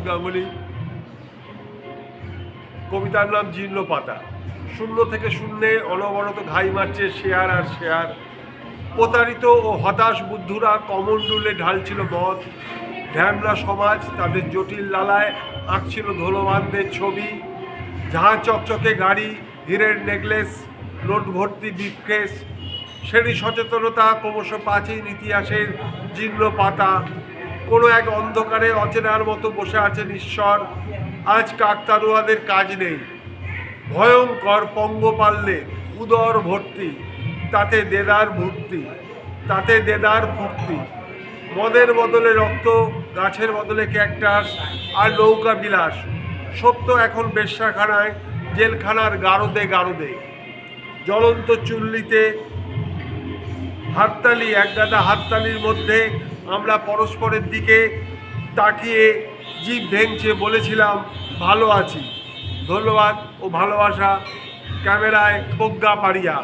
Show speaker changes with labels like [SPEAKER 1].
[SPEAKER 1] কৌশিক গাঙ্গুলি। কবিতার নাম জীর্ণ পাতা। শূন্য থেকে শূন্যে অনবরত ঘাই মারছে শেয়ার আর শেয়ার। প্রতারিত ও হতাশ বুদ্ধুরা কমণ্ডুলে ঢালছিল মদ। ঢ্যামলা সমাজ তাদের জটিল লালায় আঁকছিল ধুলোবানদের ছবি। ঝাঁ চকচকে গাড়ি, হীরের নেকলেস, নোট ভর্তি ব্রিফকেস। শ্রেণী সচেতনতা ক্রমশ প্রাচীন ইতিহাসের জীর্ণ পাতা। কোনো এক অন্ধকারে অচেনার মতো বসে আছে নিঃস্বর। আজ কাকতাড়ুয়াদের কাজ নেই, ভয়ঙ্কর পঙ্গপাল্যে উদর ভর্তি, তাতে দেদার ভর্তি, তাতে দেদার ভর্তি। মদের বদলে রক্ত, গাছের বদলে ক্যাকটাস আর নৌকা বিলাস। সত্য এখন বেশ্যাখানায়, জেলখানার গারদে গারদে। জ্বলন্ত চুল্লিতে হাততালি, একগাদা হাততালির মধ্যে আমরা পরস্পরের দিকে তাকিয়ে জিভ ভেঙছে বলেছিলাম ভালো আছি। ধন্যবাদ ও ভালোবাসা। ক্যামেরায় প্রজ্ঞা পারিয়া।